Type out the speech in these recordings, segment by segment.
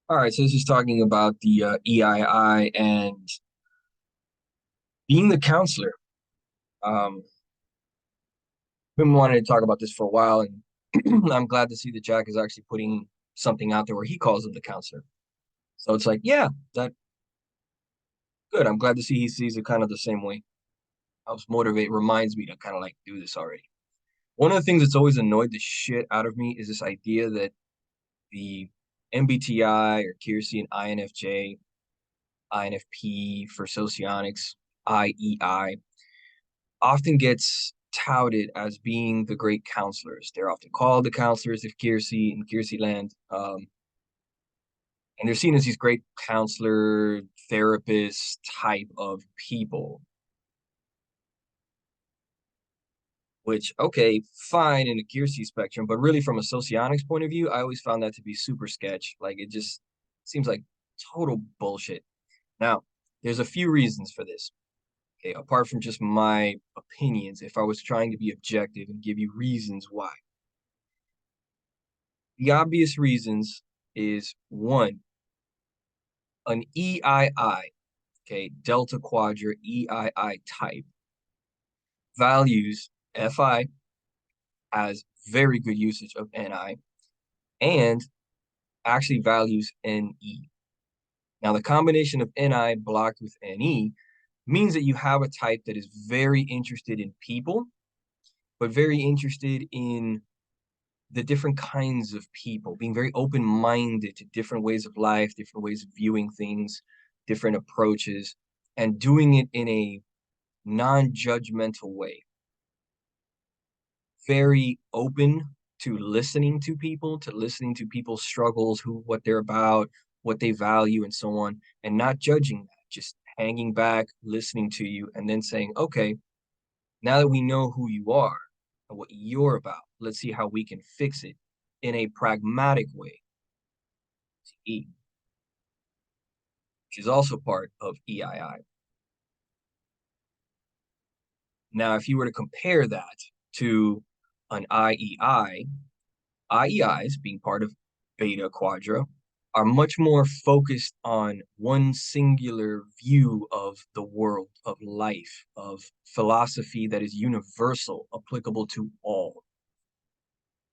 All right, so this is talking about the EII and being the counselor. Been wanting to talk about this for a while, and I'm glad to see that Jack is actually putting something out there where he calls him the counselor. So it's like, yeah, that good. I'm glad to see he sees it kind of the same way. Helps motivate, reminds me to kind of like do this already. One of the things that's always annoyed the shit out of me is this idea that the MBTI or Kiersey and INFJ, INFP for Socionics, IEI often gets touted as being the great counselors. They're often called the counselors of Kiersey in Kiersey land. And they're seen as these great counselor, therapist type of people, which, okay, fine in the Kiersey spectrum, but really from a socionics point of view, I always found that to be super sketch. Like it just seems like total bullshit. Now, there's a few reasons for this. Okay, apart from just my opinions, if I was trying to be objective and give you reasons why. The obvious reasons is one, an EII, okay, Delta Quadrant EII type values FI has very good usage of NI and actually values NE. Now, the combination of NI blocked with NE means that you have a type that is very interested in people, but very interested in the different kinds of people, being very open-minded to different ways of life, different ways of viewing things, different approaches, and doing it in a non-judgmental way. Very open to listening to people's struggles, what they're about, what they value, and so on, and not judging that, just hanging back, listening to you, and then saying, okay, now that we know who you are and what you're about, let's see how we can fix it in a pragmatic way, which is also part of EII. Now, if you were to compare that to an IEI, IEIs, being part of Beta Quadra, are much more focused on one singular view of the world, of life, of philosophy that is universal, applicable to all.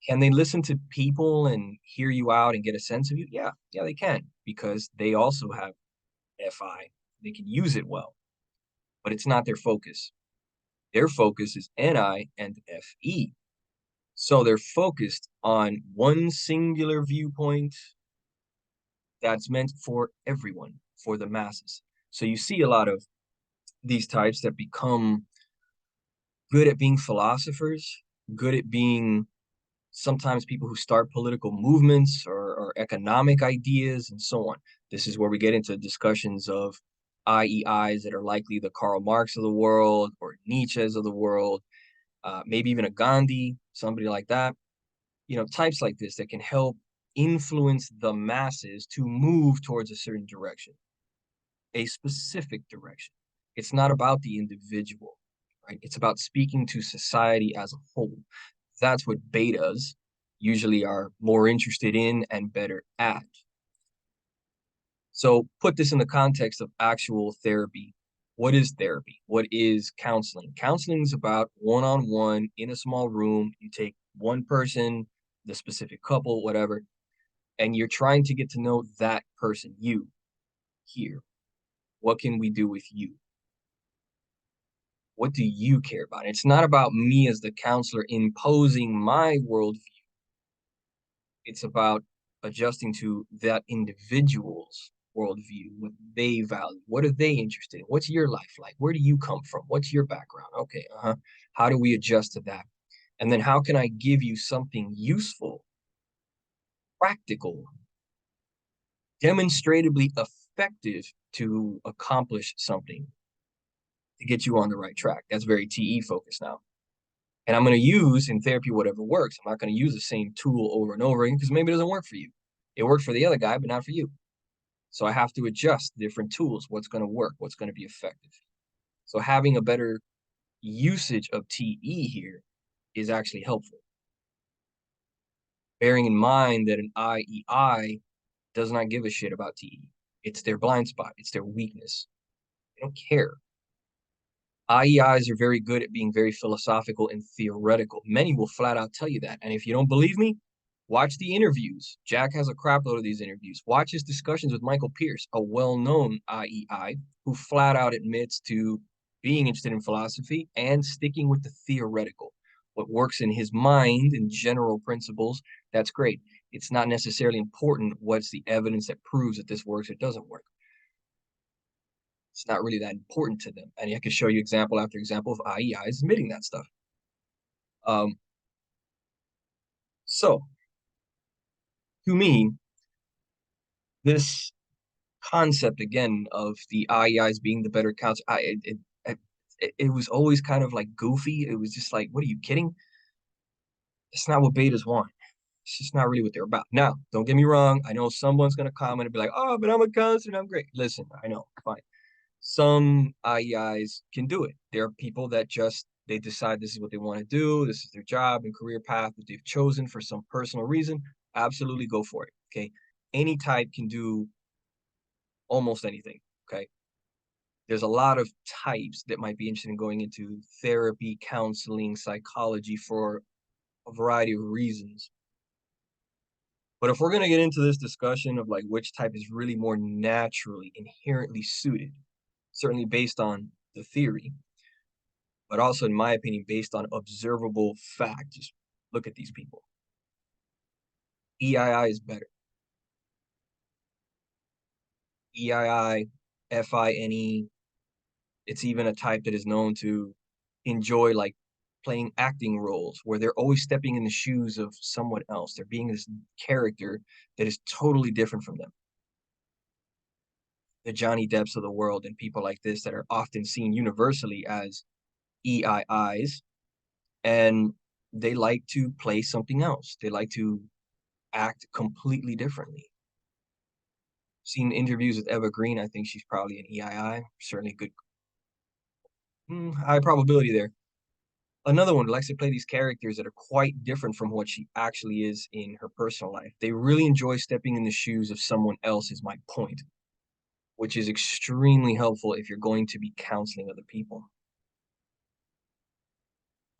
Can they listen to people and hear you out and get a sense of you? Yeah, yeah, they can, because they also have FI. They can use it well, but it's not their focus. Their focus is NI and FE. So they're focused on one singular viewpoint that's meant for everyone, for the masses. So you see a lot of these types that become good at being philosophers, good at being sometimes people who start political movements or economic ideas and so on. This is where we get into discussions of IEIs that are likely the Karl Marx of the world or Nietzsche's of the world, maybe even a Gandhi, somebody like that. You know, types like this that can help influence the masses to move towards a certain direction, a specific direction. It's not about the individual, right? It's about speaking to society as a whole. That's what betas usually are more interested in and better at. So put this in the context of actual therapy. What is therapy? What is counseling? Counseling is about one-on-one in a small room. You take one person, the specific couple, whatever, and you're trying to get to know that person, you, here. What can we do with you? What do you care about? It's not about me as the counselor imposing my worldview. It's about adjusting to that individual's worldview, what they value, what are they interested in, what's your life like, where do you come from, what's your background? Okay, how do we adjust to that? And then how can I give you something useful, practical, demonstrably effective to accomplish something to get you on the right track? That's very TE focused now. And I'm going to use in therapy whatever works. I'm not going to use the same tool over and over again because maybe it doesn't work for you. It worked for the other guy, but not for you. So I have to adjust different tools, what's going to work, what's going to be effective. So having a better usage of TE here is actually helpful. Bearing in mind that an IEI does not give a shit about TE. It's their blind spot. It's their weakness. They don't care. IEIs are very good at being very philosophical and theoretical. Many will flat out tell you that. And if you don't believe me, watch the interviews. Jack has a crap load of these interviews. Watch his discussions with Michael Pierce, a well-known IEI, who flat out admits to being interested in philosophy and sticking with the theoretical. What works in his mind in general principles, that's great. It's not necessarily important what's the evidence that proves that this works or doesn't work. It's not really that important to them. And I can show you example after example of IEIs admitting that stuff. Um, so, to me, this concept again of the IEIs being the better counselor, it was always kind of like goofy. It was just like, what are you kidding? It's not what betas want. It's just not really what they're about. Now, don't get me wrong. I know someone's going to comment and be like, oh, but I'm a counselor and I'm great. Listen, I know, fine. Some IEIs can do it. There are people that just, they decide this is what they want to do. This is their job and career path that they've chosen for some personal reason. Absolutely go for it. Okay. Any type can do almost anything. Okay. There's a lot of types that might be interested in going into therapy, counseling, psychology for a variety of reasons. But if we're going to get into this discussion of like which type is really more naturally, inherently suited, certainly based on the theory, but also, in my opinion, based on observable fact, just look at these people. EII is better. EII, FINE, it's even a type that is known to enjoy like playing acting roles where they're always stepping in the shoes of someone else. They're being this character that is totally different from them. The Johnny Depps of the world and people like this that are often seen universally as EIIs, and they like to play something else. They like to act completely differently. Seen interviews with Eva Green. I think she's probably an EII. Certainly good, high probability there. Another one likes to play these characters that are quite different from what she actually is in her personal life. They really enjoy stepping in the shoes of someone else, is my point, which is extremely helpful if you're going to be counseling other people.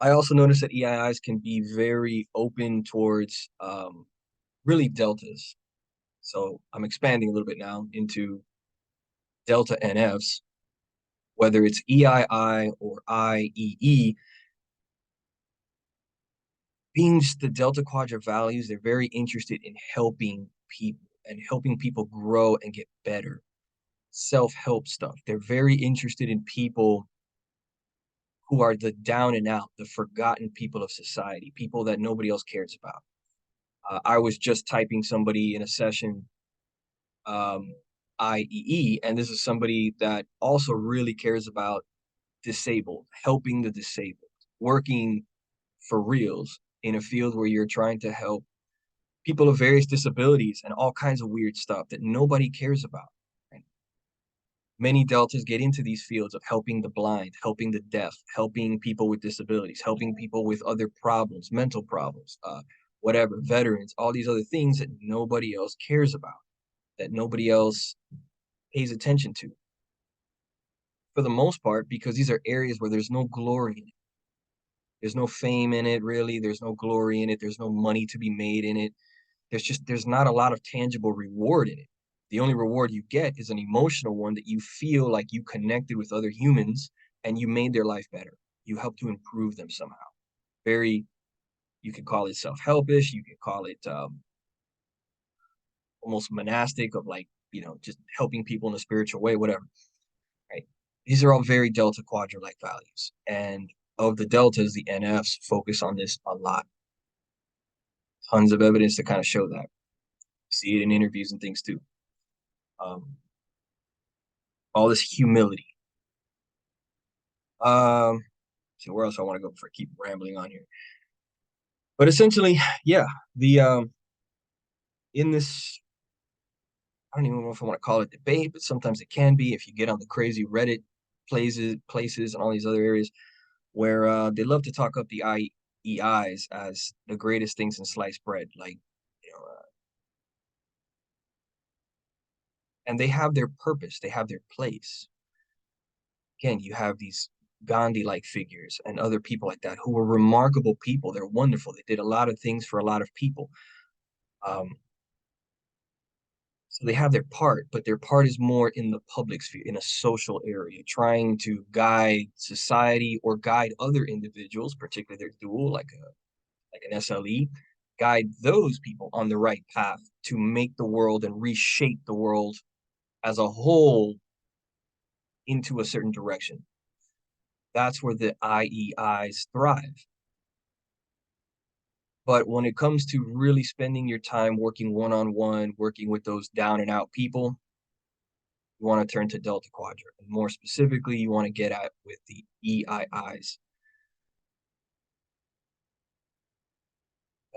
I also noticed that EIIs can be very open towards really deltas. So I'm expanding a little bit now into delta NFs, whether it's EII or IEE, being just the delta quadrant values, they're very interested in helping people and helping people grow and get better. Self-help stuff. They're very interested in people who are the down and out, the forgotten people of society, people that nobody else cares about. I was just typing somebody in a session, IEE, and this is somebody that also really cares about disabled, helping the disabled, working for reals in a field where you're trying to help people of various disabilities and all kinds of weird stuff that nobody cares about. Right? Many deltas get into these fields of helping the blind, helping the deaf, helping people with disabilities, helping people with other problems, mental problems, whatever, veterans, all these other things that nobody else cares about, that nobody else pays attention to. For the most part, because these are areas where there's no glory in it. There's no fame in it, really. There's no glory in it. There's no money to be made in it. There's not a lot of tangible reward in it. The only reward you get is an emotional one that you feel like you connected with other humans and you made their life better. You helped to improve them somehow. Very, you could call it self-helpish. You could call it almost monastic of like, just helping people in a spiritual way, whatever. Right? These are all very delta quadrant-like values. And of the deltas, the NFs focus on this a lot. Tons of evidence to kind of show that. See it in interviews and things too. All this humility. So where else I want to go before I keep rambling on here? But essentially, yeah, the in this, I don't even know if I want to call it debate, but sometimes it can be if you get on the crazy Reddit places and all these other areas where they love to talk up the IEIs as the greatest things in sliced bread. Like, you know, and they have their purpose, they have their place. Again, you have these Gandhi-like figures and other people like that who were remarkable people. They're wonderful. They did a lot of things for a lot of people. Um, so they have their part, but their part is more in the public sphere, in a social area, trying to guide society or guide other individuals, particularly their dual, like an SLE, guide those people on the right path to make the world and reshape the world as a whole into a certain direction. That's where the IEIs thrive. But when it comes to really spending your time working one-on-one, working with those down and out people, you want to turn to Delta Quadrant. And more specifically, you want to get at with the EIIs.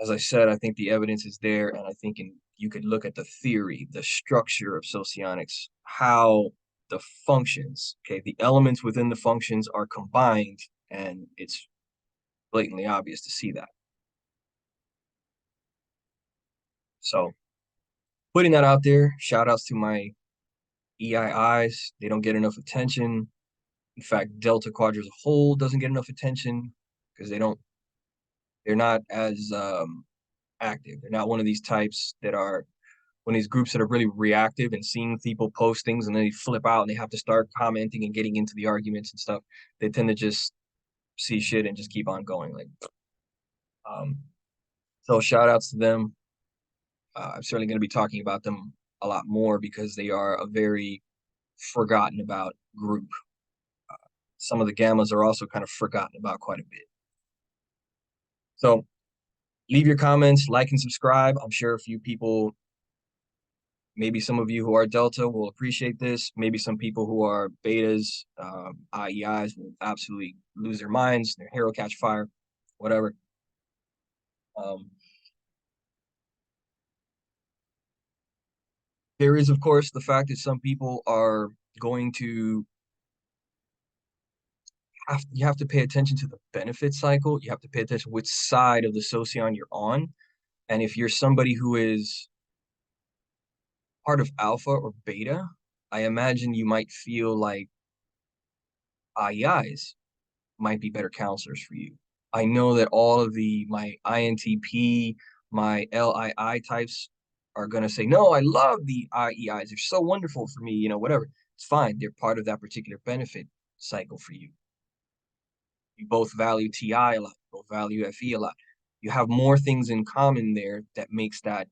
As I said, I think the evidence is there, and I think you could look at the theory, the structure of socionics, how the functions, okay, the elements within the functions are combined, and it's blatantly obvious to see that. So putting that out there, shout outs to my EIIs. They don't get enough attention. In fact, Delta Quadrant as a whole doesn't get enough attention because they're not as active. They're not one of these types that are one of these groups that are really reactive and seeing people post things and then they flip out and they have to start commenting and getting into the arguments and stuff. They tend to just see shit and just keep on going. Um, so shout outs to them. I'm certainly going to be talking about them a lot more because they are a very forgotten about group. Some of the gammas are also kind of forgotten about quite a bit. So leave your comments, like and subscribe. I'm sure a few people, maybe some of you who are Delta will appreciate this. Maybe some people who are betas, IEIs will absolutely lose their minds, their hair will catch fire, whatever. There is, of course, the fact that some people are going to you have to pay attention to the benefit cycle. You have to pay attention which side of the soci you're on. And if you're somebody who is part of alpha or beta, I imagine you might feel like IEIs might be better counselors for you. I know that all of my INTP, my LII types are gonna say, no, I love the IEIs. They're so wonderful for me, whatever. It's fine. They're part of that particular benefit cycle for you. You both value TI a lot, you both value FE a lot. You have more things in common there that makes that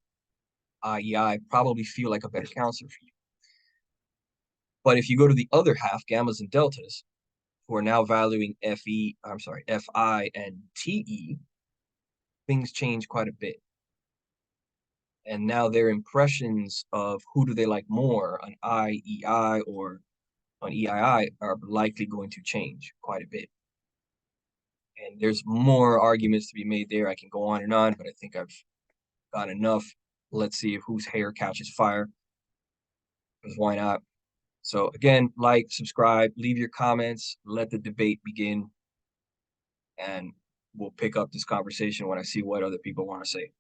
IEI probably feel like a better counselor for you. But if you go to the other half, gammas and deltas, who are now valuing FI and TE, things change quite a bit. And now their impressions of who do they like more, an IEI or an EII, are likely going to change quite a bit. And there's more arguments to be made there. I can go on and on, but I think I've got enough. Let's see if whose hair catches fire, because why not? So again, like, subscribe, leave your comments, let the debate begin, and we'll pick up this conversation when I see what other people want to say.